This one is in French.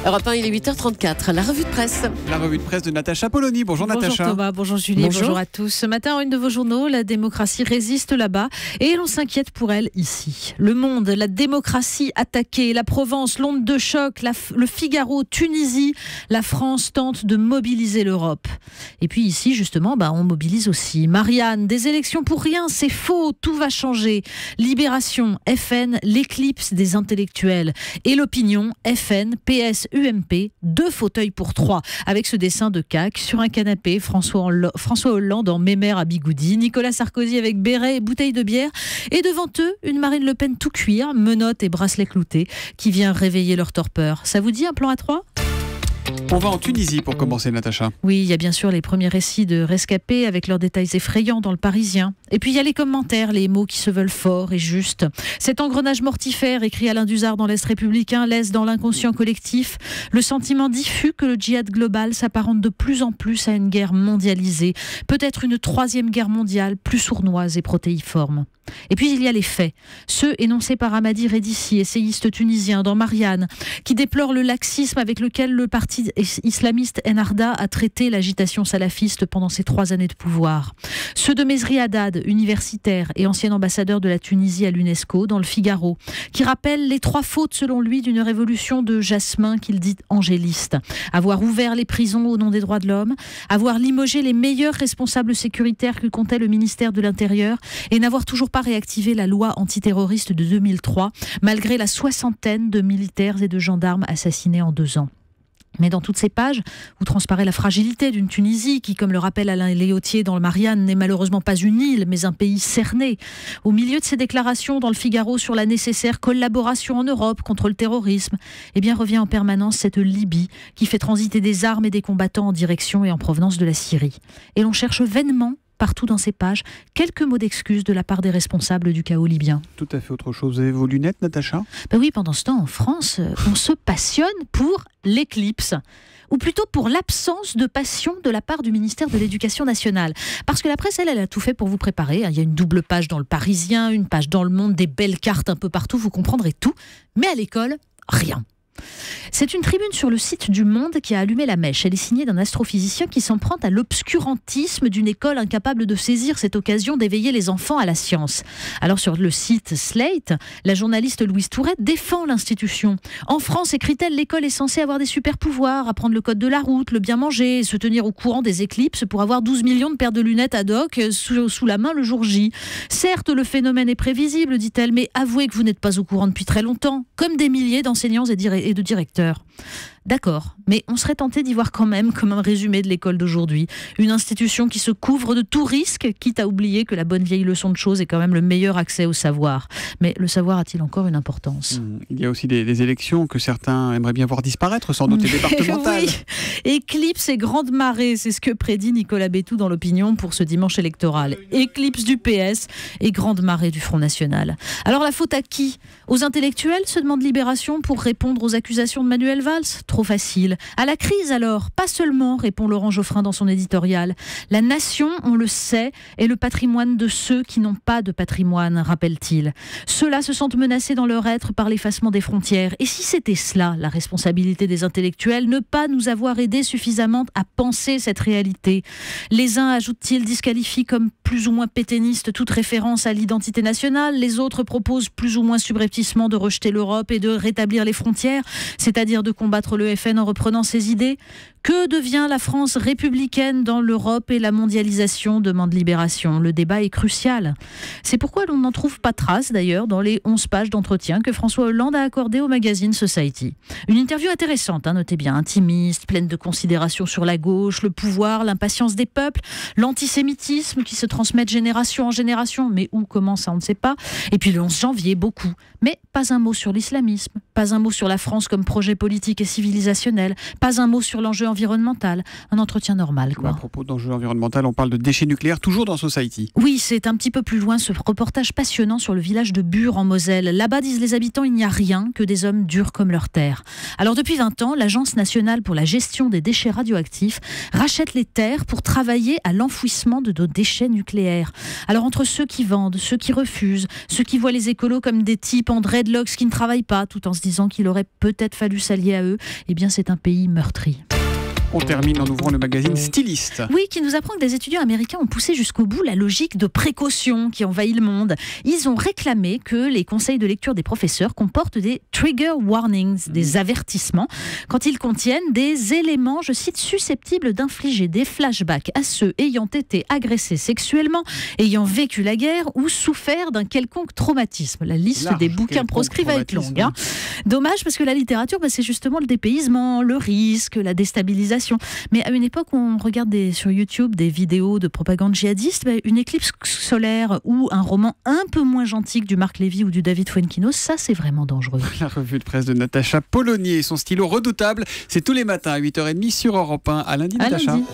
Europe 1, il est 8h34. La revue de presse. La revue de presse de Natacha Polony. Bonjour Natacha. Bonjour Thomas, bonjour Julie, bonjour à tous. Ce matin, en une de vos journaux, la démocratie résiste là-bas et l'on s'inquiète pour elle ici. Le Monde, la démocratie attaquée, la Provence, l'onde de choc, le Figaro, Tunisie, la France tente de mobiliser l'Europe. Et puis ici, justement, on mobilise aussi. Marianne, des élections pour rien, c'est faux, tout va changer. Libération, FN, l'éclipse des intellectuels. Et l'opinion, FN, PS, UMP, 2 fauteuils pour 3. Avec ce dessin de CAQ sur un canapé, François Hollande en mémère à bigoudi, Nicolas Sarkozy avec béret et bouteille de bière, et devant eux, une Marine Le Pen tout cuir, menottes et bracelets cloutés, qui vient réveiller leur torpeur. Ça vous dit un plan à 3 ? On va en Tunisie pour commencer, Natacha. Oui, il y a bien sûr les premiers récits de rescapés avec leurs détails effrayants dans le Parisien. Et puis il y a les commentaires, les mots qui se veulent forts et justes. Cet engrenage mortifère écrit Alain Duzard dans l'Est républicain laisse dans l'inconscient collectif le sentiment diffus que le djihad global s'apparente de plus en plus à une guerre mondialisée. Peut-être une 3e guerre mondiale plus sournoise et protéiforme. Et puis il y a les faits, ceux énoncés par Hamadi Redissi, essayiste tunisien dans Marianne, qui déplore le laxisme avec lequel le parti islamiste Ennahda a traité l'agitation salafiste pendant ses 3 années de pouvoir. Ceux de Mesri Haddad, universitaire et ancien ambassadeur de la Tunisie à l'UNESCO, dans le Figaro, qui rappelle les 3 fautes selon lui d'une révolution de Jasmin qu'il dit angéliste. Avoir ouvert les prisons au nom des droits de l'homme, avoir limogé les meilleurs responsables sécuritaires que comptait le ministère de l'Intérieur et n'avoir toujours pas réactivé la loi antiterroriste de 2003, malgré la 60aine de militaires et de gendarmes assassinés en 2 ans. Mais dans toutes ces pages, où transparaît la fragilité d'une Tunisie qui, comme le rappelle Alain Léautier dans le Marianne, n'est malheureusement pas une île, mais un pays cerné. Au milieu de ces déclarations dans le Figaro sur la nécessaire collaboration en Europe contre le terrorisme, revient en permanence cette Libye qui fait transiter des armes et des combattants en direction et en provenance de la Syrie. Et l'on cherche vainement partout dans ces pages, quelques mots d'excuses de la part des responsables du chaos libyen. Tout à fait autre chose. Vous avez vos lunettes, Natacha ? Oui, pendant ce temps, en France, on se passionne pour l'éclipse. Ou plutôt pour l'absence de passion de la part du ministère de l'Éducation nationale. Parce que la presse, elle a tout fait pour vous préparer. Il y a une double page dans le Parisien, une page dans le Monde, des belles cartes un peu partout, vous comprendrez tout. Mais à l'école, rien. C'est une tribune sur le site du Monde qui a allumé la mèche. Elle est signée d'un astrophysicien qui s'en prend à l'obscurantisme d'une école incapable de saisir cette occasion d'éveiller les enfants à la science. Alors sur le site Slate, la journaliste Louise Tourette défend l'institution. En France, écrit-elle, l'école est censée avoir des super pouvoirs, apprendre le code de la route, le bien manger, se tenir au courant des éclipses pour avoir 12 millions de paires de lunettes ad hoc sous la main le jour J. Certes, le phénomène est prévisible, dit-elle, mais avouez que vous n'êtes pas au courant depuis très longtemps, comme des milliers d'enseignants et de directeurs. D'accord, mais on serait tenté d'y voir quand même comme un résumé de l'école d'aujourd'hui. Une institution qui se couvre de tout risque, quitte à oublier que la bonne vieille leçon de choses est quand même le meilleur accès au savoir. Mais le savoir a-t-il encore une importance ? Il y a aussi des élections que certains aimeraient bien voir disparaître, sans doute les départementales. Oui, éclipse et grande marée, c'est ce que prédit Nicolas Bétou dans l'opinion pour ce dimanche électoral. Éclipse du PS et grande marée du Front National. Alors la faute à qui ? Aux intellectuels, se demande Libération pour répondre aux accusations de Manuel Valls ? Trop facile. À la crise alors ? Pas seulement, répond Laurent Geoffrin dans son éditorial. La nation, on le sait, est le patrimoine de ceux qui n'ont pas de patrimoine, rappelle-t-il. Ceux-là se sentent menacés dans leur être par l'effacement des frontières. Et si c'était cela, la responsabilité des intellectuels, ne pas nous avoir aidés suffisamment à penser cette réalité ? Les uns, ajoute-t-il, disqualifient comme plus ou moins pétainistes toute référence à l'identité nationale. Les autres proposent plus ou moins subrepticement de rejeter l'Europe et de rétablir les frontières, c'est-à-dire de combattre le FN en reprenant ses idées. Que devient la France républicaine dans l'Europe et la mondialisation ? Demande Libération. Le débat est crucial. C'est pourquoi l'on n'en trouve pas trace d'ailleurs dans les 11 pages d'entretien que François Hollande a accordé au magazine Society. Une interview intéressante, notez bien, intimiste, pleine de considérations sur la gauche, le pouvoir, l'impatience des peuples, l'antisémitisme qui se transmet de génération en génération, mais où, comment, ça on ne sait pas. Et puis le 11 janvier, beaucoup. Mais pas un mot sur l'islamisme, pas un mot sur la France comme projet politique et civilisationnel, pas un mot sur l'enjeu environnemental. Un entretien normal, quoi. À propos d'enjeu environnemental, on parle de déchets nucléaires, toujours dans Society. Oui, c'est un petit peu plus loin ce reportage passionnant sur le village de Bure en Moselle. Là-bas, disent les habitants, il n'y a rien que des hommes durs comme leur terre. Alors depuis 20 ans, l'Agence nationale pour la gestion des déchets radioactifs rachète les terres pour travailler à l'enfouissement de nos déchets nucléaires. Alors entre ceux qui vendent, ceux qui refusent, ceux qui voient les écolos comme des types en dreadlocks qui ne travaillent pas, tout en se disant qu'il aurait peut-être fallu s'allier à eux. Eh bien, c'est un pays meurtri. On termine en ouvrant le magazine Styliste. Oui, qui nous apprend que des étudiants américains ont poussé jusqu'au bout la logique de précaution qui envahit le monde. Ils ont réclamé que les conseils de lecture des professeurs comportent des trigger warnings, des avertissements, quand ils contiennent des éléments, je cite, susceptibles d'infliger des flashbacks à ceux ayant été agressés sexuellement, ayant vécu la guerre ou souffert d'un quelconque traumatisme. La liste des bouquins proscrits va être longue. Hein. Dommage, parce que la littérature, c'est justement le dépaysement, le risque, la déstabilisation. Mais à une époque où on regarde sur YouTube des vidéos de propagande djihadiste, une éclipse solaire ou un roman un peu moins gentil que du Marc Lévy ou du David Fuenquinos, ça c'est vraiment dangereux. La revue de presse de Natacha Polonier, son stylo redoutable, c'est tous les matins à 8h30 sur Europe 1. À lundi, Natacha. Lundi.